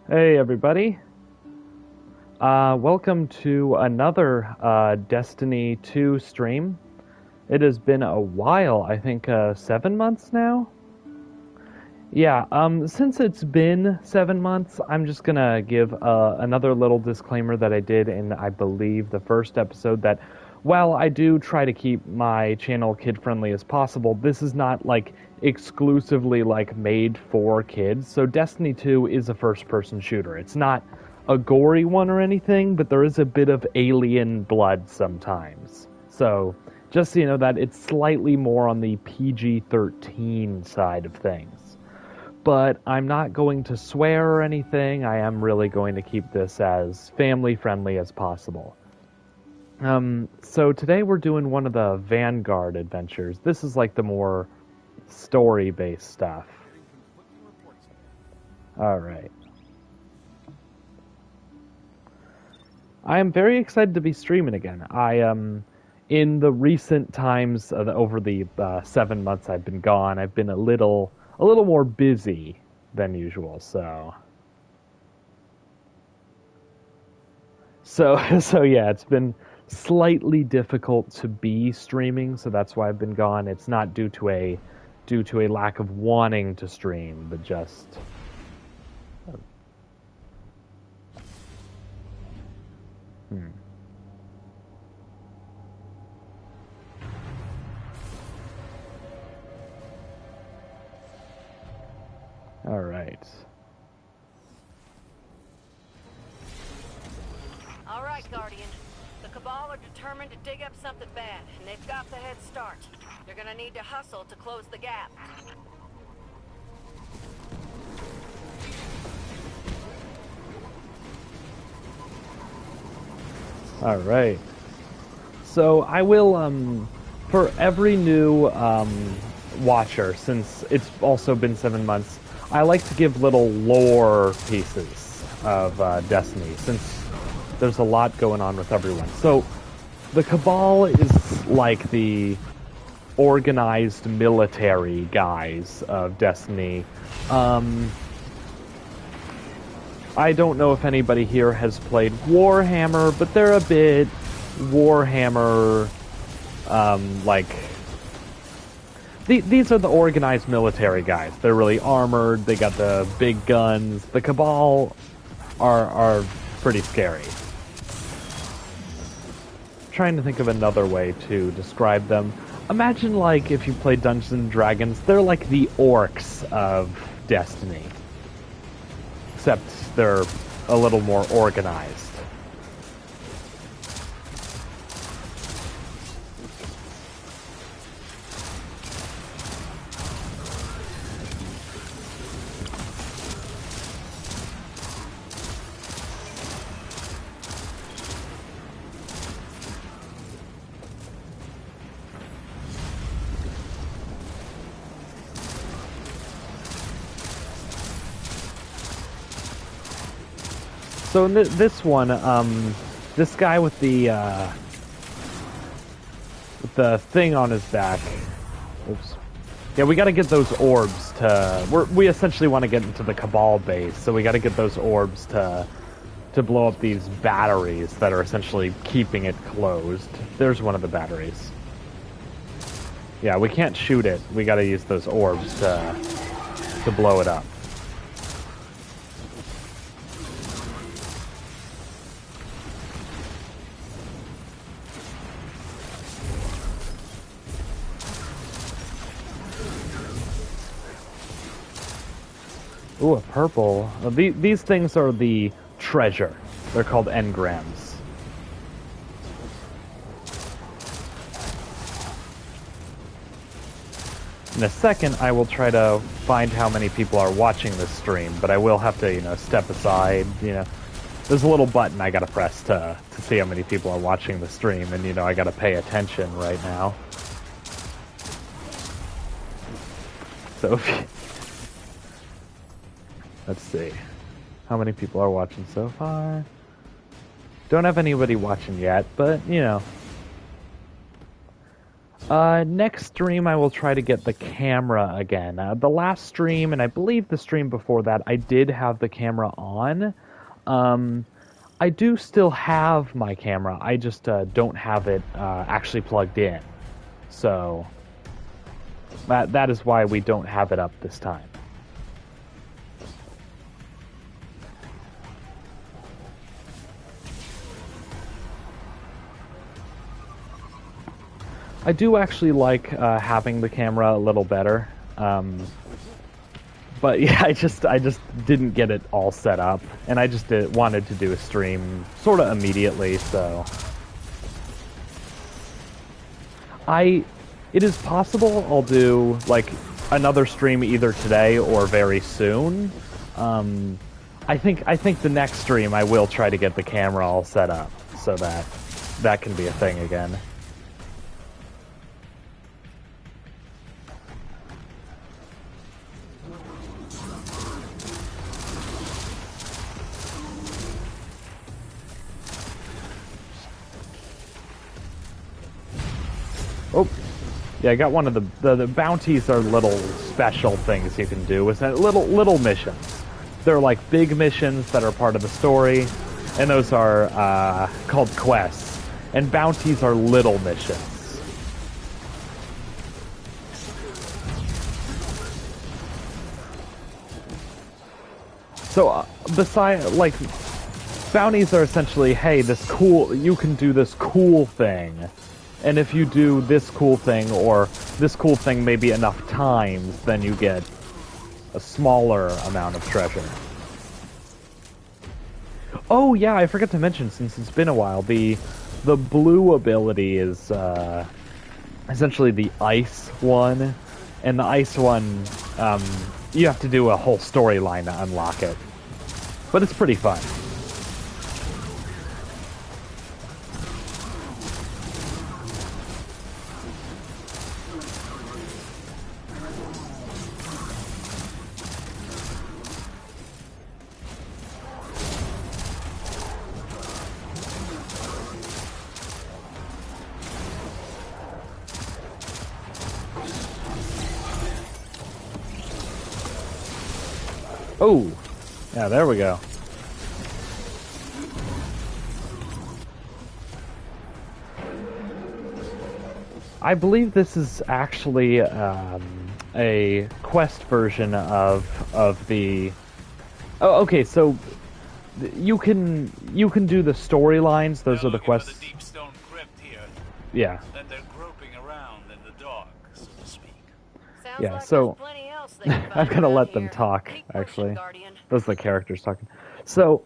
Hey everybody. Welcome to another Destiny 2 stream. It has been a while, I think 7 months now? Yeah, since it's been 7 months, I'm just gonna give another little disclaimer that I did in, I believe, the first episode that while I do try to keep my channel kid-friendly as possible, this is not, like, exclusively, like, made for kids. So Destiny 2 is a first-person shooter. It's not a gory one or anything, but there is a bit of alien blood sometimes. So, just so you know that it's slightly more on the PG-13 side of things. But I'm not going to swear or anything. I am really going to keep this as family friendly as possible. So today we're doing one of the Vanguard adventures. This is like the more story based stuff. Alright. I am very excited to be streaming again. In the recent times, over the 7 months I've been gone, I've been a little more busy than usual. So yeah, it's been slightly difficult to be streaming, so that's why I've been gone. It's not due to a lack of wanting to stream, but just hmm. All right. All right, Guardian. The Cabal are determined to dig up something bad, and they've got the head start. You're gonna need to hustle to close the gap. All right. So I will for every new watcher, since it's also been 7 months, I like to give little lore pieces of Destiny, since there's a lot going on with everyone. So the Cabal is like the organized military guys of Destiny. I don't know if anybody here has played Warhammer, but they're a bit Warhammer, like these are the organized military guys. They're really armored. They got the big guns. The Cabal are pretty scary. Trying to think of another way to describe them. Imagine, like, if you play Dungeons and Dragons, they're like the orcs of Destiny, except they're a little more organized. So in this one, this guy with the thing on his back. Oops. Yeah, we got to get those orbs to. We essentially want to get into the Cabal base, so we got to get those orbs to blow up these batteries that are essentially keeping it closed. There's one of the batteries. Yeah, we can't shoot it. We got to use those orbs to blow it up. Ooh, a purple. These things are the treasure. They're called engrams. In a second, I will try to find how many people are watching this stream, but I will have to, step aside, There's a little button I gotta press to see how many people are watching the stream, and, I gotta pay attention right now. So, let's see. How many people are watching so far? Don't have anybody watching yet, but, Next stream I will try to get the camera again. The last stream, and I believe the stream before that, I did have the camera on. I do still have my camera, I just don't have it actually plugged in. So, that is why we don't have it up this time. I do actually like having the camera a little better, but yeah, I just didn't get it all set up, and I just wanted to do a stream sort of immediately. So, it is possible I'll do like another stream either today or very soon. I think the next stream I will try to get the camera all set up so that can be a thing again. Oh, yeah, I got one of the bounties are little special things you can do. It's little missions. They're like big missions that are part of the story, and those are called quests. And bounties are little missions. So, like, bounties are essentially, hey, you can do this cool thing. And if you do this cool thing, or this cool thing maybe enough times, then you get a smaller amount of treasure. Oh yeah, I forgot to mention, since it's been a while, the blue ability is essentially the ice one. And the ice one, you have to do a whole storyline to unlock it. But it's pretty fun. Oh, yeah, there we go. I believe this is actually a quest version of the. Oh, okay. So you can do the storylines. Those are the quests. The deep stone crypt here. Yeah. Then they're groping around in the dark, so to speak. Sounds Yeah. like So there's plenty else they can I'm find gonna around let them here. talk. Keep pushing, Actually, Guardian. those are the characters talking. So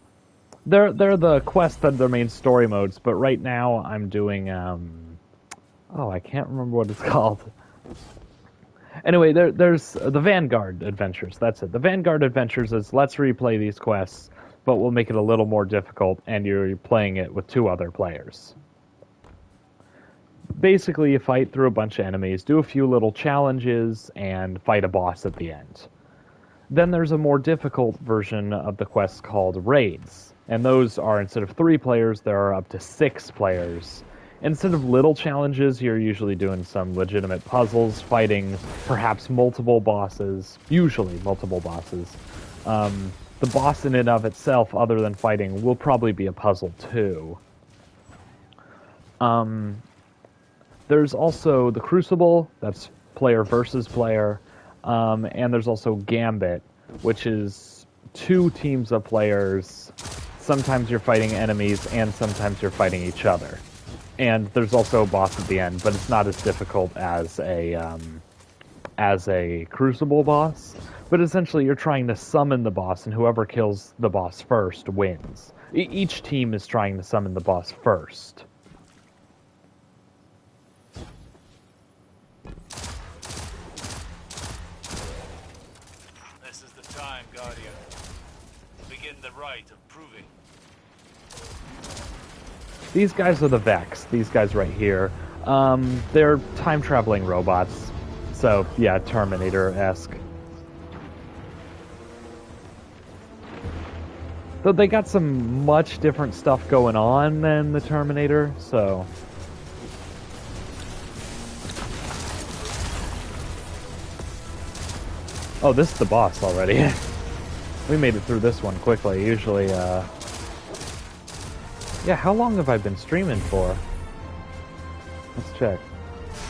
they're the quests that are their main story modes. But right now I'm doing oh, I can't remember what it's called. Anyway, there's the Vanguard Adventures. That's it. The Vanguard Adventures is let's replay these quests, but we'll make it a little more difficult, and you're playing it with 2 other players. Basically, you fight through a bunch of enemies, do a few little challenges, and fight a boss at the end. Then there's a more difficult version of the quests called Raids, and those are, instead of 3 players, there are up to 6 players. Instead of little challenges, you're usually doing some legitimate puzzles, fighting perhaps multiple bosses, usually multiple bosses. The boss in and of itself, other than fighting, will probably be a puzzle too. There's also the Crucible, that's player versus player, and there's also Gambit, which is 2 teams of players. Sometimes you're fighting enemies, and sometimes you're fighting each other. And there's also a boss at the end, but it's not as difficult as a Crucible boss. But essentially, you're trying to summon the boss, and whoever kills the boss first wins. Each team is trying to summon the boss first. This is the time, Guardian. Begin the rite of proving. These guys are the Vex. These guys right here. They're time-traveling robots. So, yeah, Terminator-esque. Though they got some much different stuff going on than the Terminator, so... Oh, this is the boss already. We made it through this one quickly. Usually, yeah, how long have I been streaming for? Let's check.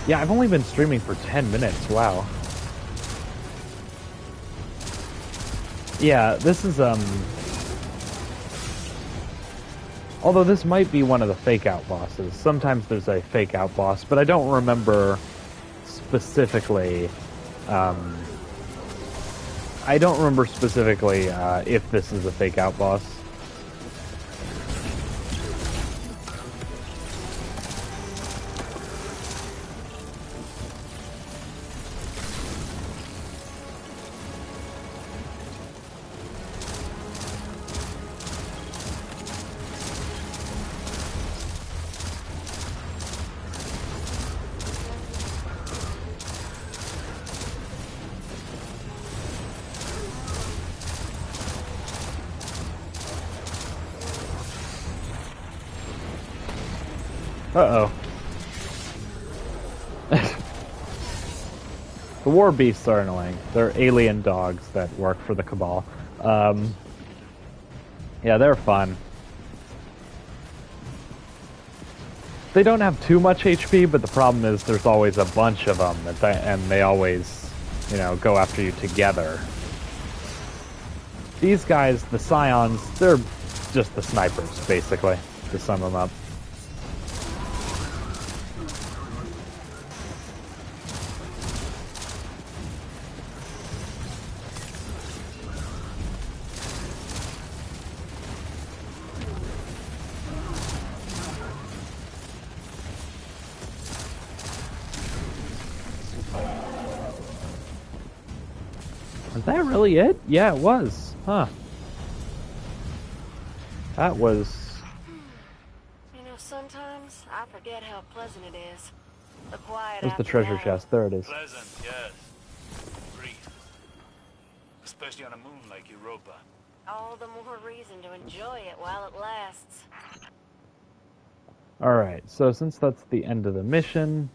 Yeah, I've only been streaming for 10 minutes. Wow. Yeah, this is, although this might be one of the fake-out bosses. Sometimes there's a fake-out boss, but I don't remember specifically, I don't remember specifically, if this is a fake-out boss. Uh-oh. The war beasts are annoying. They're alien dogs that work for the Cabal. Yeah, they're fun. They don't have too much HP, but the problem is there's always a bunch of them, and they always, you know, go after you together. These guys, the Scions, they're just the snipers, basically, to sum them up. Is that really it? Yeah, it was. Huh. That was... You know, sometimes I forget how pleasant it is. The quiet There's the after treasure battle. chest. There it is. Pleasant, yes. Agreed. Especially on a moon like Europa. All the more reason to enjoy it while it lasts. Alright, so since that's the end of the mission,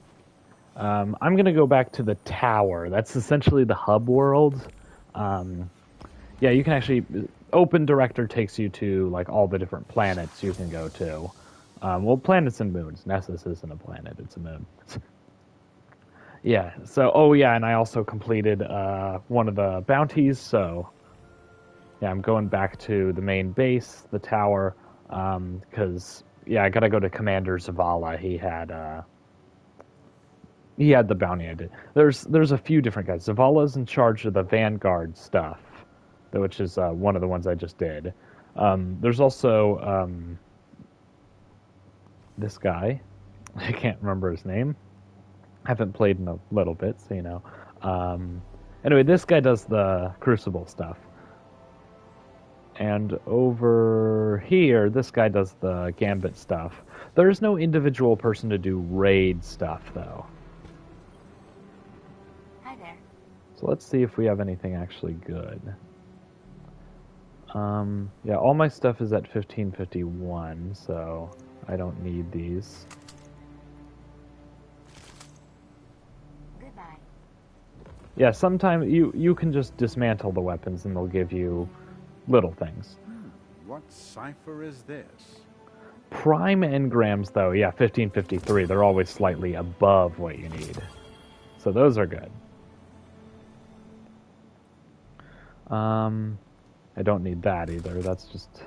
I'm going to go back to the tower. That's essentially the hub world. Yeah, you can actually... Open Director takes you to, like, all the different planets you can go to. Well, planets and moons. Nessus isn't a planet, it's a moon. Yeah, so... Oh, yeah, and I also completed one of the bounties, so... Yeah, I'm going back to the main base, the tower, because... Yeah, I gotta go to Commander Zavala. He had the bounty I did. There's a few different guys. Zavala's in charge of the Vanguard stuff, which is one of the ones I just did. There's also this guy. I can't remember his name. I haven't played in a little bit, so you know. Anyway, this guy does the Crucible stuff. And over here, this guy does the Gambit stuff. There's no individual person to do raid stuff, though. Hi there. So let's see if we have anything actually good. Yeah, all my stuff is at 1551, so I don't need these. Goodbye. Yeah, sometimes you can just dismantle the weapons and they'll give you little things. What cipher is this? Prime engrams, though, yeah, 1553, they're always slightly above what you need. So those are good. I don't need that either, that's just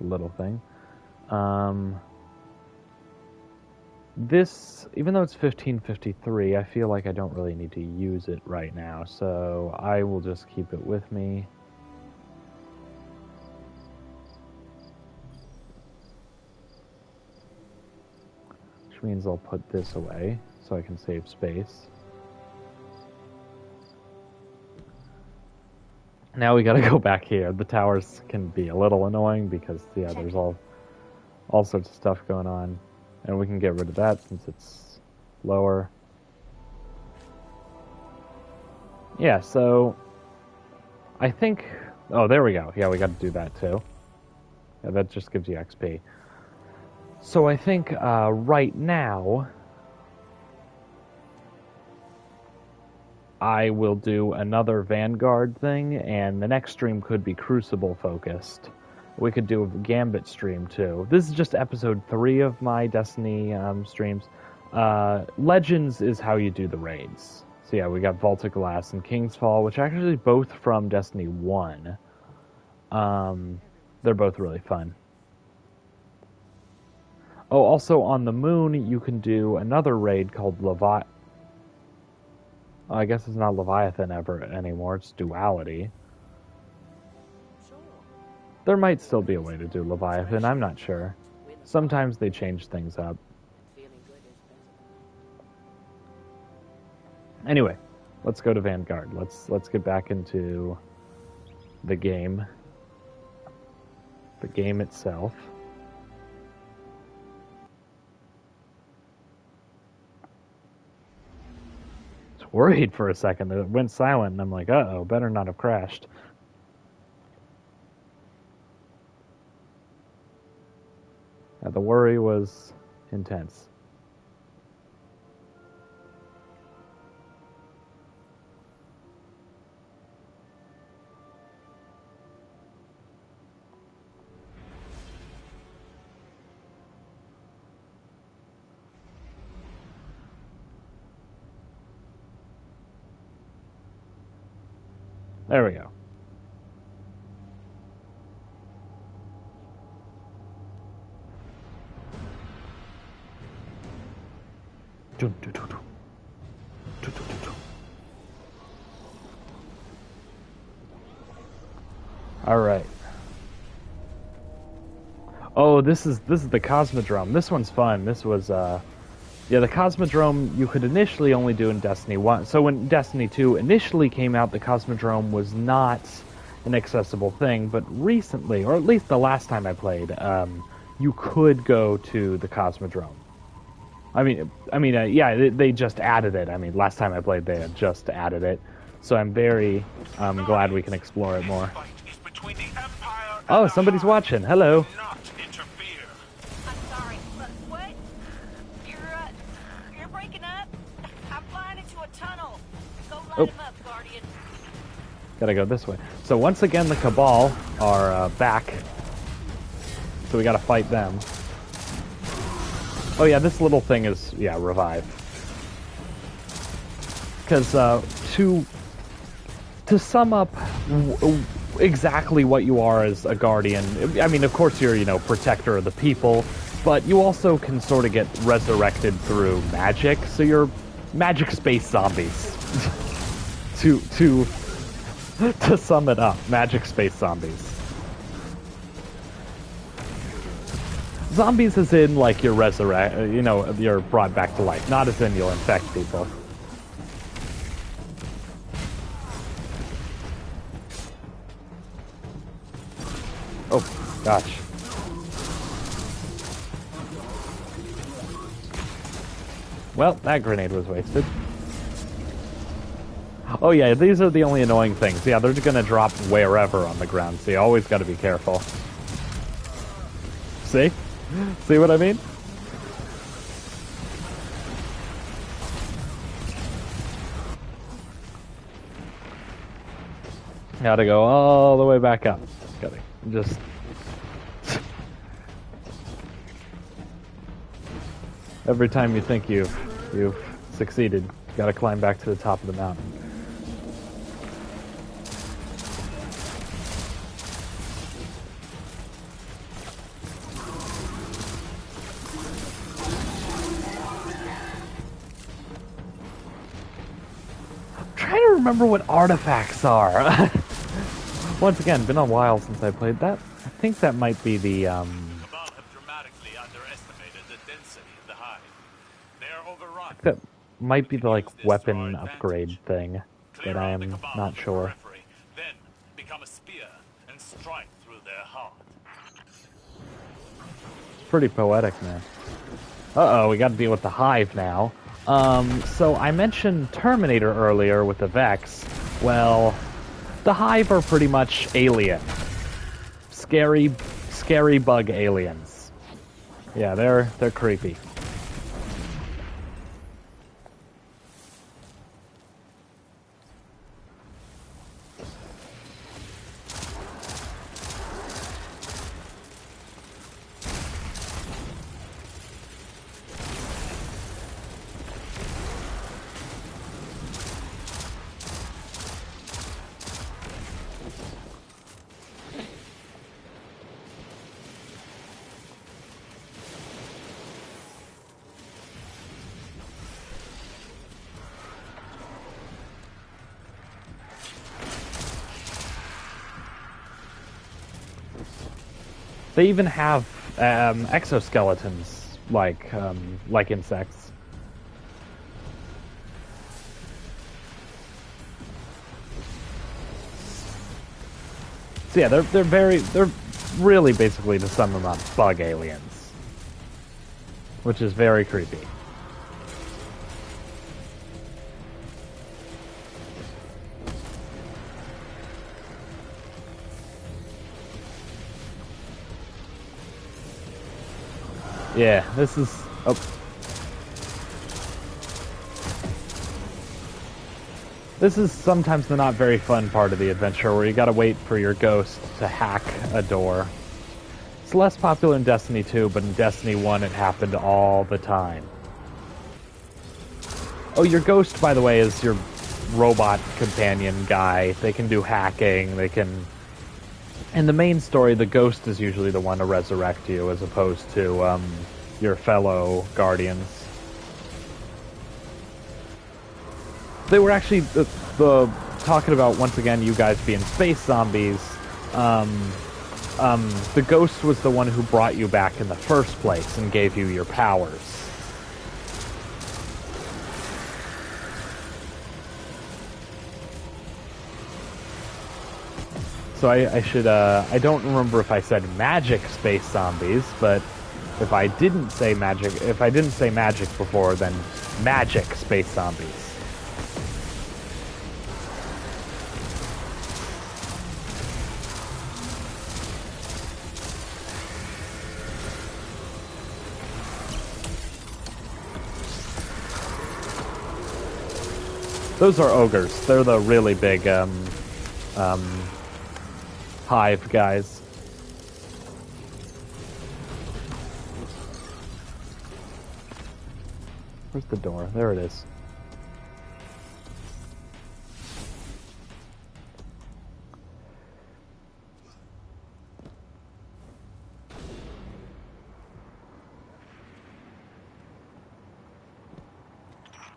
a little thing. This, even though it's 1553, I feel like I don't really need to use it right now, so I will just keep it with me. Which means I'll put this away, so I can save space. Now we gotta go back here. The towers can be a little annoying because, yeah, there's all sorts of stuff going on. And we can get rid of that since it's lower. Yeah, so... I think... Oh, there we go. Yeah, we gotta do that too. Yeah, that just gives you XP. So I think, right now... I will do another Vanguard thing, and the next stream could be Crucible focused. We could do a Gambit stream too. This is just episode 3 of my Destiny streams. Legends is how you do the raids. So yeah, we got Vault of Glass and King's Fall, which are actually both from Destiny 1. They're both really fun. Oh, also on the moon, you can do another raid called Leviathan. Oh, I guess it's not Leviathan ever anymore, it's Duality. There might still be a way to do Leviathan, I'm not sure. Sometimes they change things up. Anyway, let's go to Vanguard. Let's get back into the game. The game itself. I was worried for a second. It went silent, and I'm like, uh-oh, better not have crashed. The worry was intense. There we go. All right. Oh, this is the Cosmodrome. This one's fun. This was yeah, the Cosmodrome you could initially only do in Destiny 1. So when Destiny 2 initially came out, the Cosmodrome was not an accessible thing, but recently, or at least the last time I played, you could go to the Cosmodrome. Yeah, they just added it. I mean, last time I played, they had just added it. So I'm very glad we can explore it more. Oh, somebody's watching. Hello. I'm sorry, but what? You're breaking up? I'm flying into a tunnel. Go light him up, Guardian. Gotta go this way. So once again, the Cabal are back. So we gotta fight them. Oh yeah, this little thing is, yeah, revive. Because to sum up exactly what you are as a Guardian, I mean, of course you're, you know, protector of the people, but you also can sort of get resurrected through magic, so you're magic space zombies. to sum it up, magic space zombies. Zombies as in, like, you're you know, you're brought back to life, not as in you'll infect people. Oh, gosh. Well, that grenade was wasted. Oh yeah, these are the only annoying things. Yeah, they're just gonna drop wherever on the ground, so you always gotta be careful. See? See what I mean? Gotta go all the way back up. Gotta just... Every time you think you've succeeded, you gotta climb back to the top of the mountain. Remember what artifacts are. Once again, been a while since I played that. I think that might be the Cabal have dramatically underestimated the density of the hive. They are overrun. That might be the like weapon upgrade thing, but I am not sure. Then become a spear and strike through their heart. It's pretty poetic, man. Uh-oh, we gotta deal with the hive now. So I mentioned Terminator earlier with the Vex. Well, the Hive are pretty much alien. Scary bug aliens. Yeah, they're creepy. They even have exoskeletons like insects. So yeah, they're really basically, to sum them up, bug aliens, which is very creepy. Yeah, this is... Oh. This is sometimes the not very fun part of the adventure, where you gotta wait for your ghost to hack a door. It's less popular in Destiny 2, but in Destiny 1 it happened all the time. Oh, your ghost, by the way, is your robot companion guy. They can do hacking, they can... In the main story, the ghost is usually the one to resurrect you, as opposed to your fellow guardians. They were actually the talking about, once again, you guys being space zombies. The ghost was the one who brought you back in the first place and gave you your powers. So I should, I don't remember if I said magic space zombies, but if I didn't say magic before, then magic space zombies. Those are ogres. They're the really big, hive guys. Where's the door? There it is.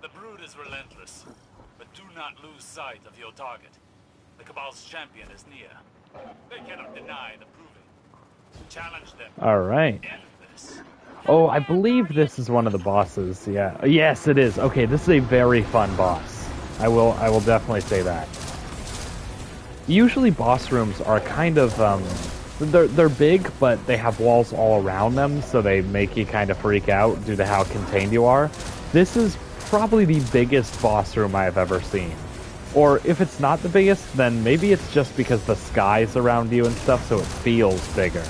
The Brood is relentless, but do not lose sight of your target. The Cabal's champion is near. They cannot deny the proving. Challenge them. All right. End this. Oh, I believe this is one of the bosses. Yeah. Yes, it is. Okay, this is a very fun boss. I will definitely say that. Usually boss rooms are kind of they're big, but they have walls all around them, so they make you kind of freak out due to how contained you are. This is probably the biggest boss room I have ever seen. Or if it's not the biggest, then maybe it's just because the sky's around you and stuff, so it feels bigger.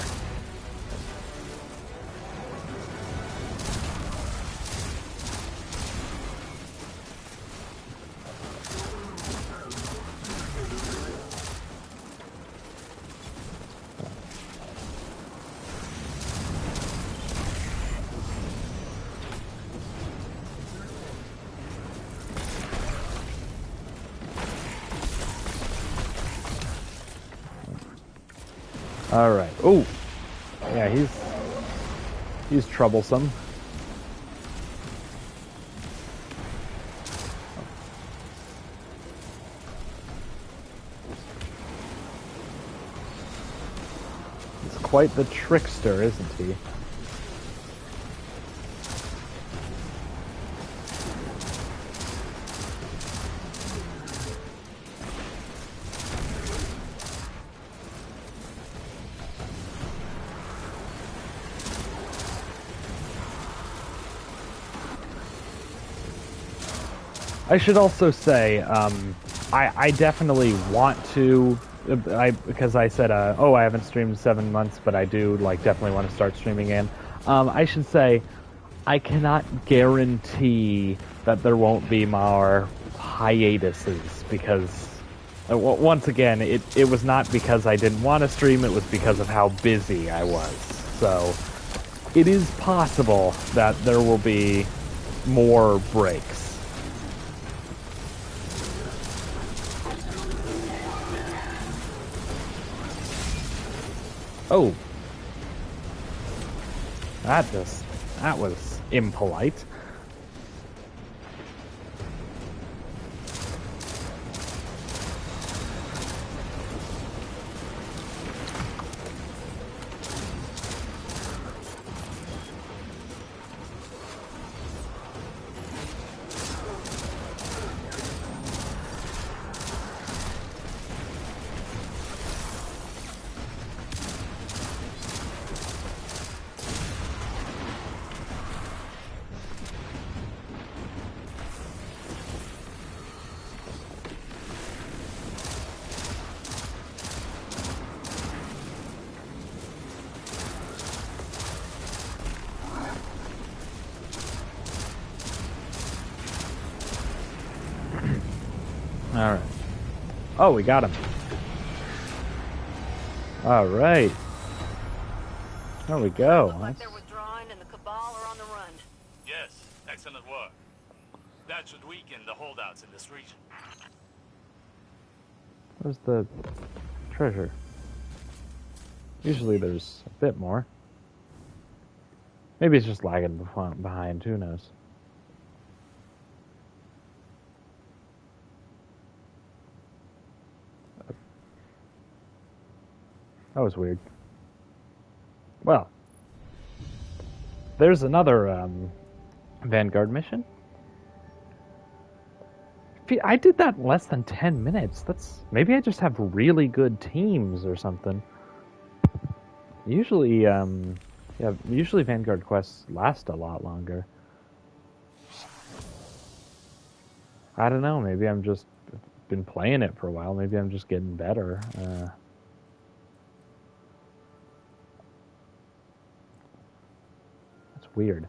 All right. Oh, yeah, he's troublesome. He's quite the trickster, isn't he? I should also say, I definitely want to, because I said, oh, I haven't streamed in 7 months, but I do, definitely want to start streaming again. I should say, I cannot guarantee that there won't be more hiatuses, because, once again, it was not because I didn't want to stream, it was because of how busy I was. So, it is possible that there will be more breaks. Oh. That was impolite. Alright. Oh, we got him. Alright. There we go. Looks like they're withdrawing and the Cabal are on the run. Yes, excellent work. That should weaken the holdouts in this region. Where's the treasure? Usually there's a bit more. Maybe it's just lagging behind, who knows. That was weird. Well, there's another Vanguard mission. I did that in less than 10 minutes. Maybe I just have really good teams or something. Usually, usually Vanguard quests last a lot longer. I don't know, maybe I'm just been playing it for a while. Maybe I'm just getting better. That's weird.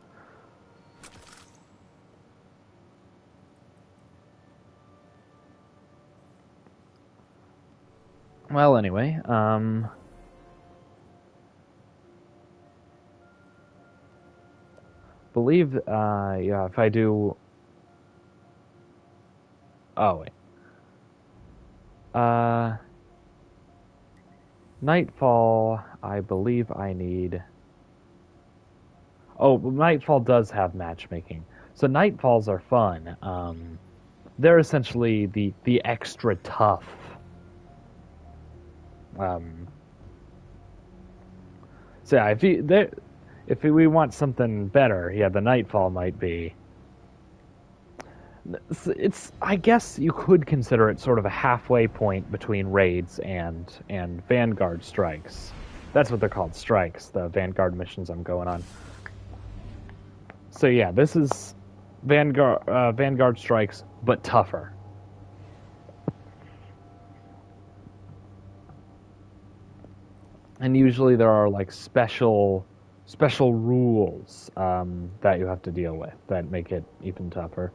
Well, anyway, believe, yeah, if I do... Oh, wait. Nightfall, I believe I need... Oh, Nightfall does have matchmaking. So Nightfalls are fun. They're essentially the extra tough. So yeah, if we want something better, yeah, the Nightfall might be. I guess you could consider it sort of a halfway point between raids and Vanguard strikes. That's what they're called, strikes. The Vanguard missions I'm going on. So yeah, this is Vanguard strikes, but tougher. And usually there are like special rules that you have to deal with that make it even tougher.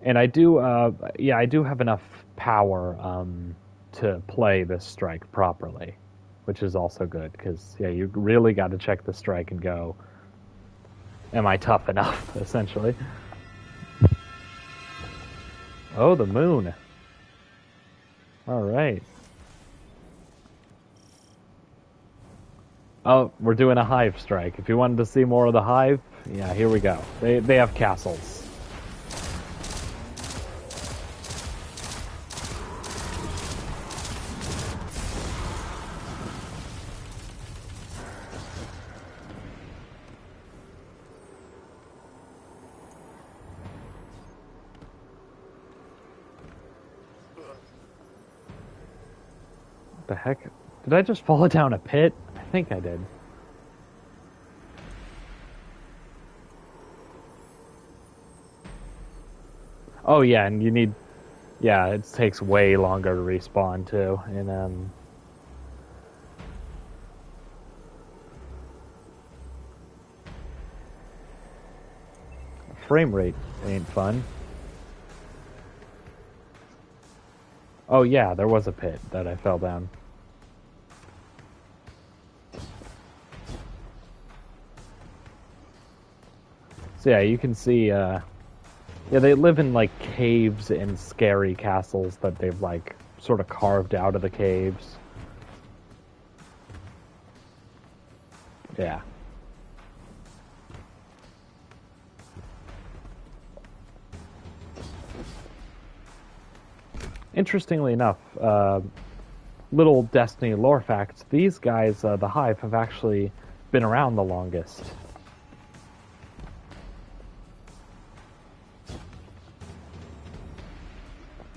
And I do, yeah, I do have enough power to play this strike properly, which is also good, because, yeah, you really got to check the strike and go, am I tough enough, essentially? Oh, the moon. All right. Oh, we're doing a hive strike. If you wanted to see more of the hive, yeah, here we go. They have castles. The heck? Did I just fall down a pit? I think I did. Oh yeah, and you need... Yeah, it takes way longer to respawn too. And frame rate ain't fun. Oh yeah, there was a pit that I fell down. So yeah, you can see, yeah, they live in, like, caves and scary castles that they've, like, sort of carved out of the caves. Yeah. Interestingly enough, little Destiny lore fact, these guys, the Hive, have actually been around the longest.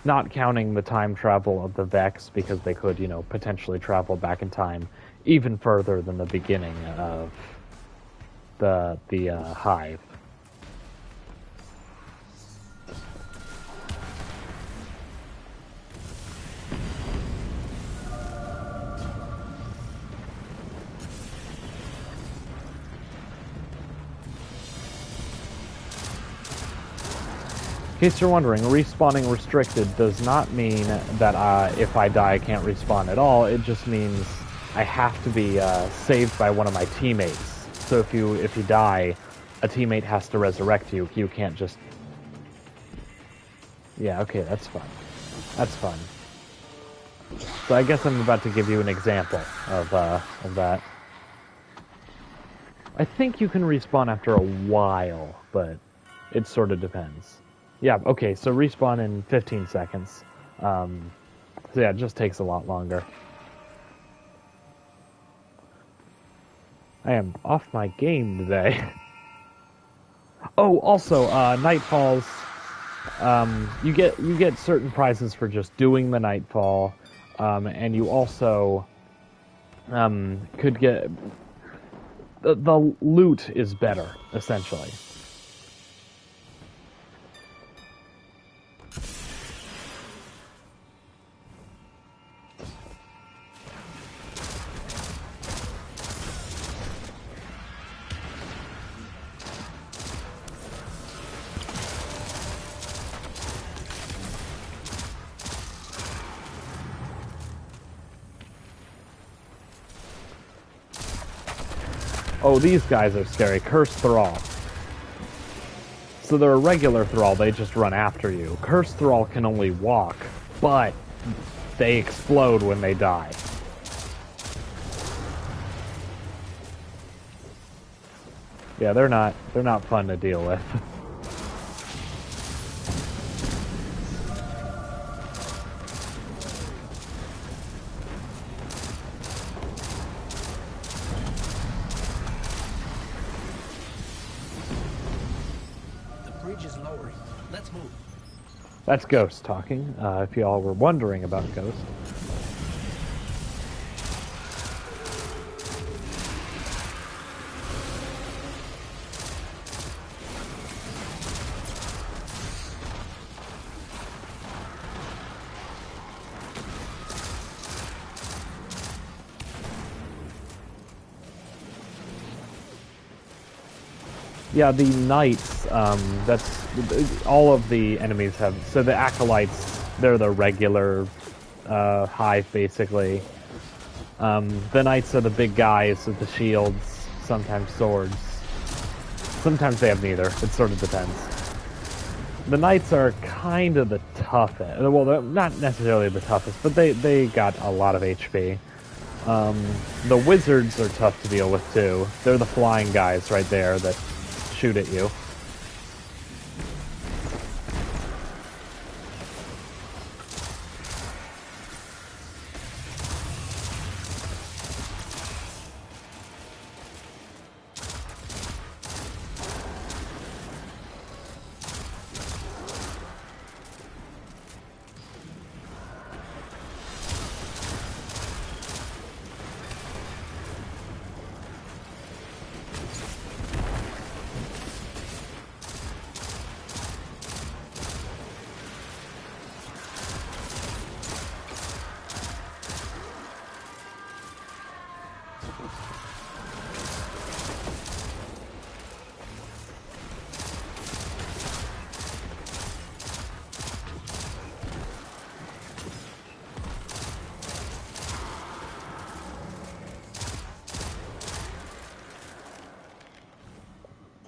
Not counting the time travel of the Vex, because they could, you know, potentially travel back in time even further than the beginning of the Hive. case you're wondering, respawning restricted does not mean that if I die I can't respawn at all. It just means I have to be saved by one of my teammates. So if you die, a teammate has to resurrect you. You can't just... Yeah, okay, that's fun. That's fun. So I guess I'm about to give you an example of that. I think you can respawn after a while, but it sort of depends. Yeah, okay, so respawn in 15 seconds. So yeah, it just takes a lot longer. I am off my game today. Oh, also, Nightfalls. You get certain prizes for just doing the Nightfall, and you also could get the loot is better, essentially. Oh, these guys are scary. Cursed Thrall. So they're a regular Thrall, they just run after you. Cursed Thrall can only walk, but they explode when they die. Yeah, they're not fun to deal with. That's Ghost talking, if y'all were wondering about Ghost. Yeah, the knights, that's... all of the enemies have... So the acolytes, they're the regular hive, basically. The knights are the big guys with the shields, sometimes swords. Sometimes they have neither. It sort of depends. The knights are kind of the toughest. Well, they're not necessarily the toughest, but they got a lot of HP. The wizards are tough to deal with, too. They're the flying guys right there that shoot at you.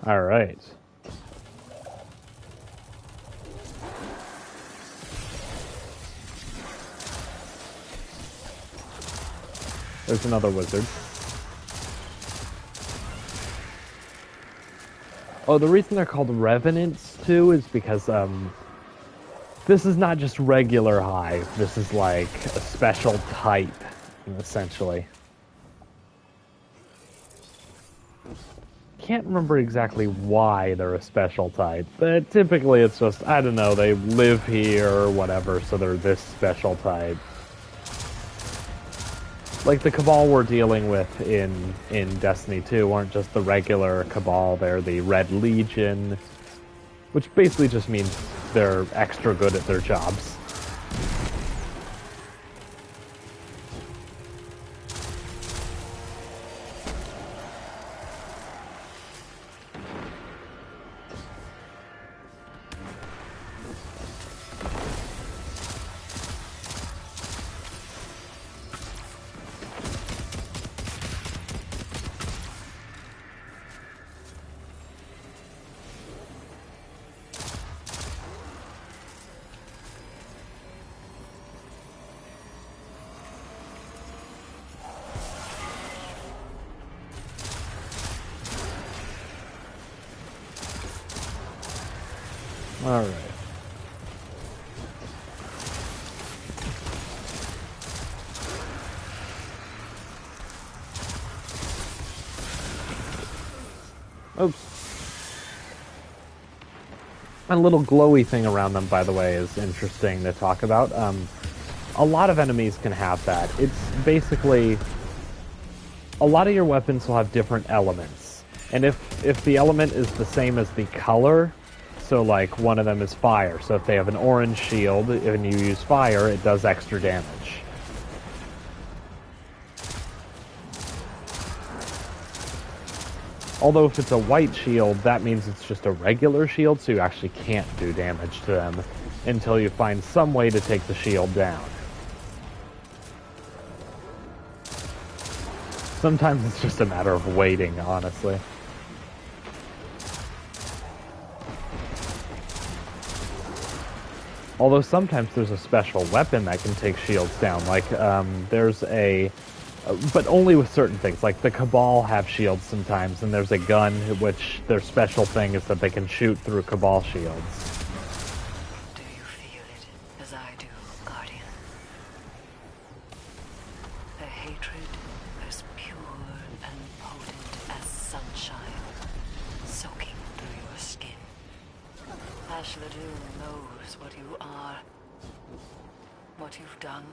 All right. There's another wizard. Oh, the reason they're called Revenants, too, is because, this is not just regular hive. This is like a special type, essentially. Can't remember exactly why they're a special type, but typically it's just, I don't know, they live here or whatever, so they're this special type. Like the Cabal we're dealing with in Destiny 2 aren't just the regular Cabal, they're the Red Legion, which basically just means they're extra good at their jobs. Alright. Oops. A little glowy thing around them, by the way, is interesting to talk about. A lot of enemies can have that. It's basically... a lot of your weapons will have different elements. And if the element is the same as the color, so like one of them is fire, so if they have an orange shield and you use fire, it does extra damage. Although if it's a white shield, that means it's just a regular shield, so you actually can't do damage to them until you find some way to take the shield down. Sometimes it's just a matter of waiting, honestly. Although sometimes there's a special weapon that can take shields down, like there's a... but only with certain things, like the Cabal have shields sometimes, and there's a gun which their special thing is that they can shoot through Cabal shields. Do you feel it as I do, Guardian? A hatred as pure and potent as sunshine, soaking through your skin. Ashla Doom knows what you are, what you've done.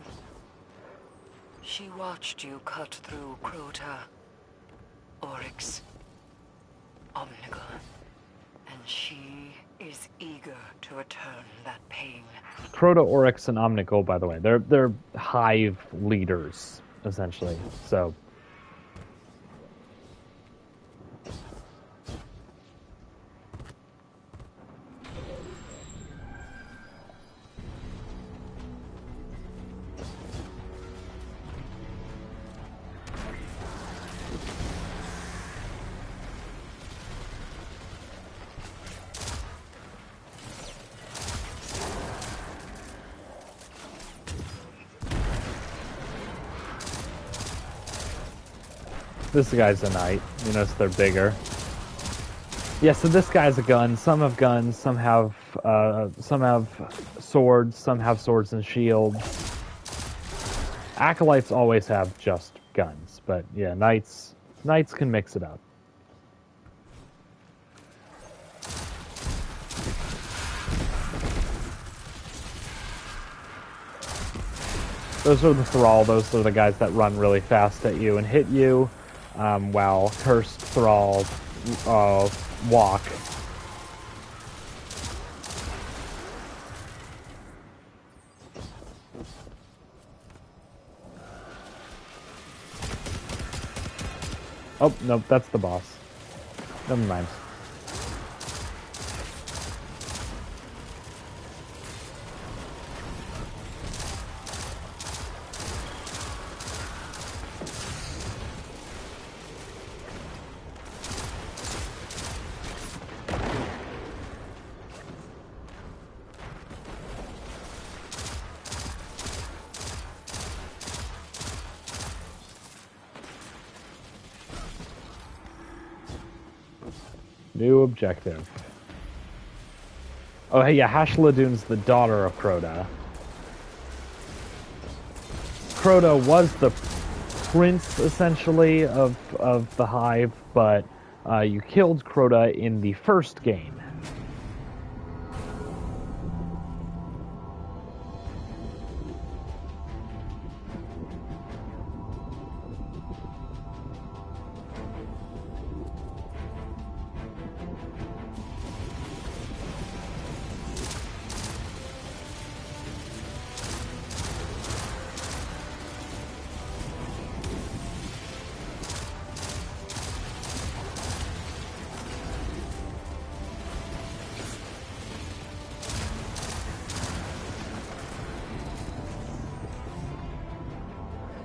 She watched you cut through Crota, Oryx, Omnigul, and she is eager to return that pain. Crota, Oryx, and Omnigul, by the way, they're hive leaders, essentially, so... This guy's a knight. You notice they're bigger. Yeah, so this guy's a gun. Some have guns. Some have swords. Some have swords and shields. Acolytes always have just guns, but yeah, knights can mix it up. Those are the Thrall. Those are the guys that run really fast at you and hit you. While Cursed Thrall walk. Oh, nope, that's the boss. Never mind. New objective. Oh, hey, yeah, Ashla Doom's the daughter of Crota. Crota was the prince, essentially, of the Hive, but you killed Crota in the first game.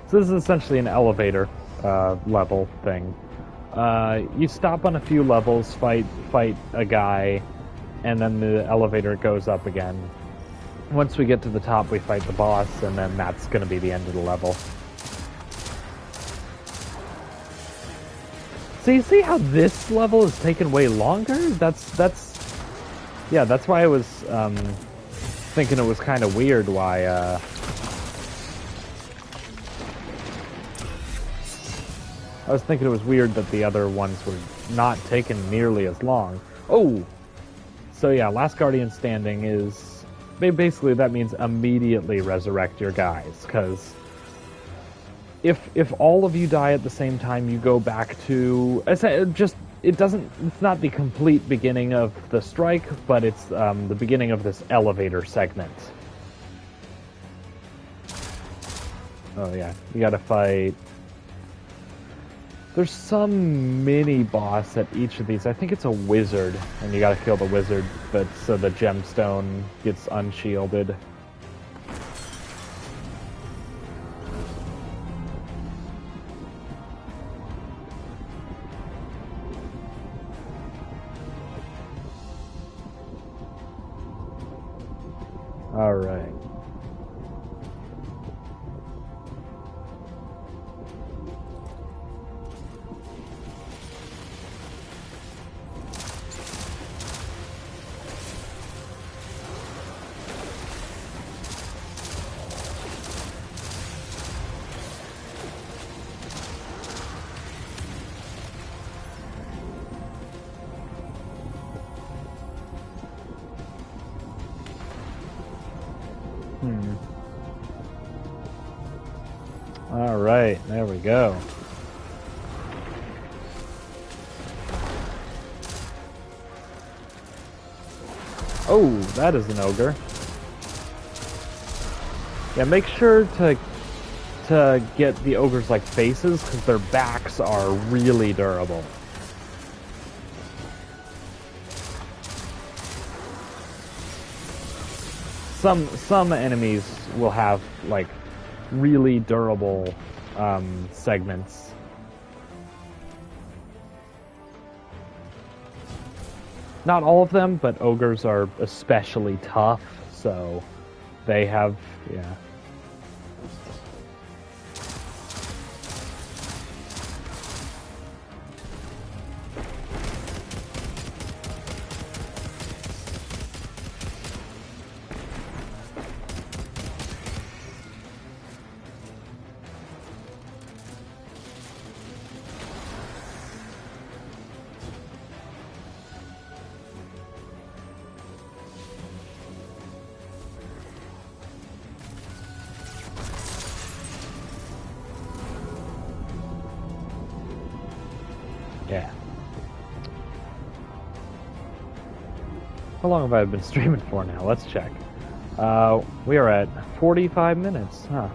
So this is essentially an elevator level thing. You stop on a few levels, fight a guy, and then the elevator goes up again. Once we get to the top, we fight the boss, and then that's going to be the end of the level. So you see how this level is taken way longer? That's Yeah, that's why I was thinking it was kind of weird why I was thinking it was weird that the other ones were not taking nearly as long. Oh! So yeah, Last Guardian Standing is... Basically, that means immediately resurrect your guys, because if all of you die at the same time, you go back to... It's not the complete beginning of the strike, but it's the beginning of this elevator segment. Oh yeah, you gotta fight... There's some mini-boss at each of these. I think it's a wizard, and you gotta kill the wizard, but so the gemstone gets unshielded. Alright. Alright, there we go. Oh, that is an ogre. Yeah, make sure to get the ogres like faces, because their backs are really durable. Some enemies will have like really durable segments. Not all of them, but ogres are especially tough, so they have, yeah. Yeah. How long have I been streaming for now? Let's check. We are at 45 minutes, huh?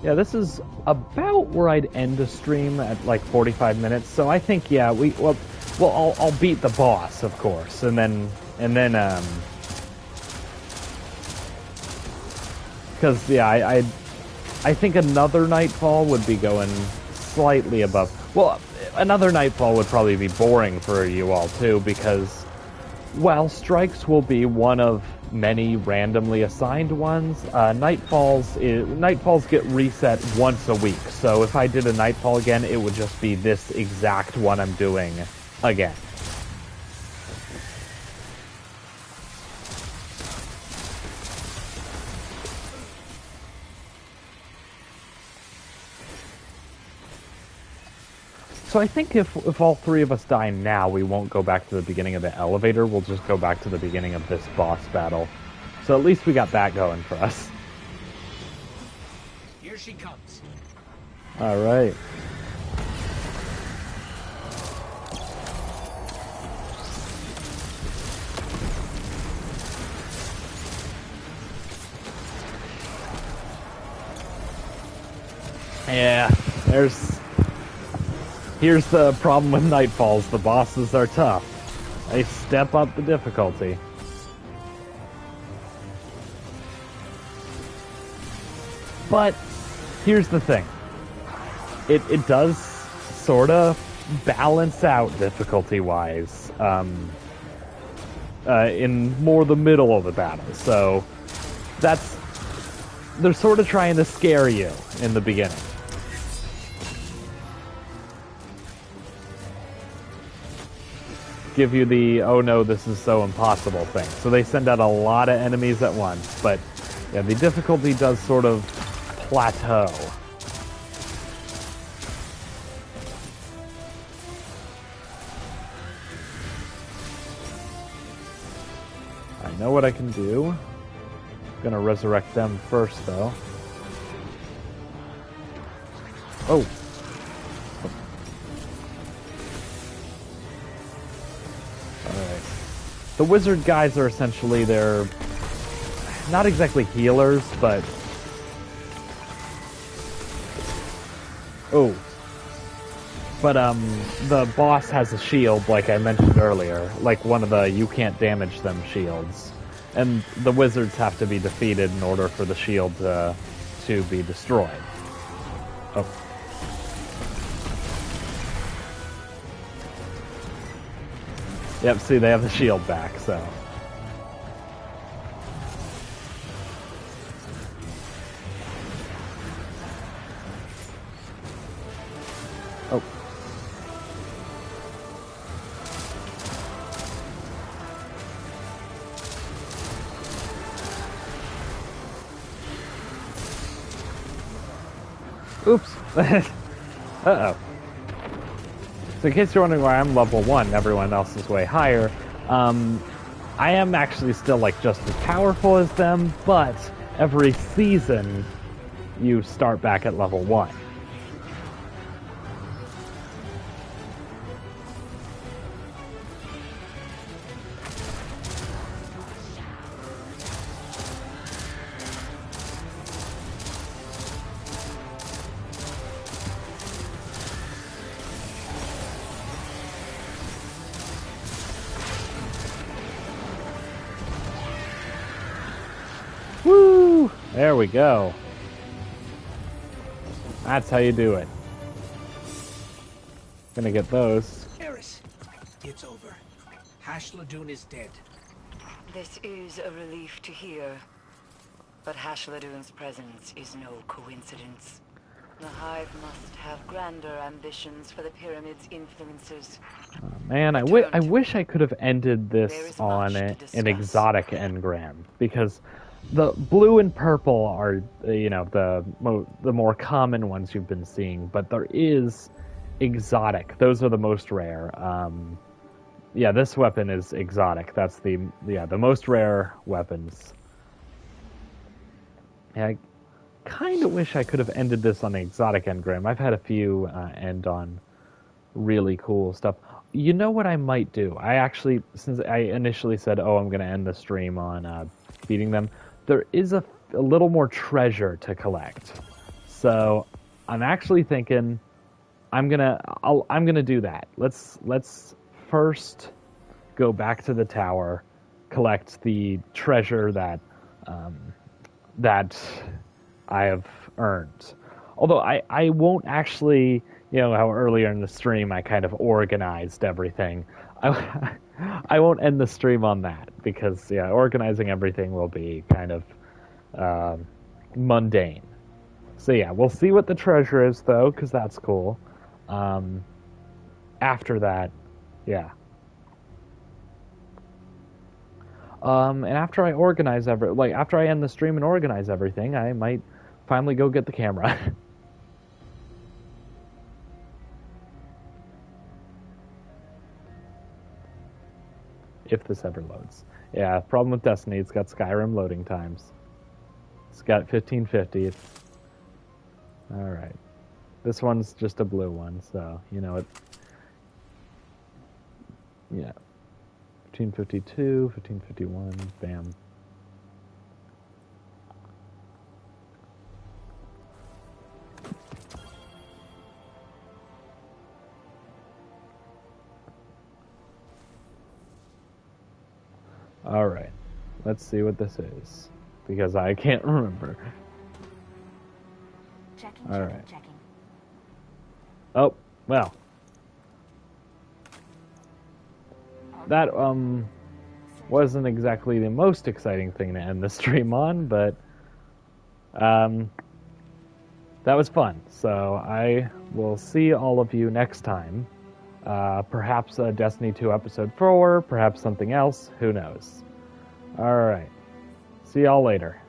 Yeah, this is about where I'd end a stream at like 45 minutes. So I think, yeah, I'll beat the boss, of course, and then because yeah, I think another Nightfall would be going slightly above. Well, another Nightfall would probably be boring for you all too, because while strikes will be one of many randomly assigned ones, Nightfalls get reset once a week. So if I did a Nightfall again, it would just be this exact one I'm doing again. So I think if all three of us die now, we won't go back to the beginning of the elevator. We'll just go back to the beginning of this boss battle. So at least we got that going for us. Here she comes. All right. Yeah, here's the problem with Nightfalls. The bosses are tough. They step up the difficulty. But here's the thing. It does sort of balance out difficulty-wise in more the middle of the battle. So they're sort of trying to scare you in the beginning. give you the, oh no, this is so impossible thing. So they send out a lot of enemies at once, but yeah, the difficulty does sort of plateau. I know what I can do. I'm gonna resurrect them first, though. Oh. Alright. The wizard guys are essentially, they're not exactly healers, but... Oh. But, the boss has a shield, like I mentioned earlier. Like one of the you can't damage them shields. And the wizards have to be defeated in order for the shield to be destroyed. Oh. Yep, see, they have the shield back, so... Oh. Oops. Uh-oh. So in case you're wondering why I'm level 1, everyone else is way higher, I am actually still, like, just as powerful as them, but every season you start back at level 1. Woo! There we go. That's how you do it. Gonna get those. Eris, it's over. Hashladun is dead. This is a relief to hear. But Hashladun's presence is no coincidence. The Hive must have grander ambitions for the Pyramid's influences. Man, I wish I could have ended this on an exotic engram, because the blue and purple are, you know, the more common ones you've been seeing, but there is exotic. Those are the most rare. Yeah, this weapon is exotic. That's the most rare weapons. Yeah, I kind of wish I could have ended this on an exotic engram. I've had a few end on really cool stuff. You know what I might do? I actually, since I initially said, oh, I'm going to end the stream on beating them, there is a little more treasure to collect. So I'm actually thinking I'm gonna do that. Let's first go back to the tower, collect the treasure that I have earned. Although I won't actually, you know how earlier in the stream I kind of organized everything. I won't end the stream on that, because, yeah, organizing everything will be kind of mundane. So, yeah, we'll see what the treasure is, though, because that's cool. After that, yeah. And after I organize after I end the stream and organize everything, I might finally go get the camera. If this ever loads. Yeah, problem with Destiny, it's got Skyrim loading times. It's got 1550. Alright. This one's just a blue one, so, you know, yeah. 1552, 1551, bam. Alright, let's see what this is, because I can't remember. Alright. Oh, well. That, wasn't exactly the most exciting thing to end the stream on, but, that was fun. So I will see all of you next time Perhaps Destiny 2 Episode 4, perhaps something else, who knows. Alright. See y'all later.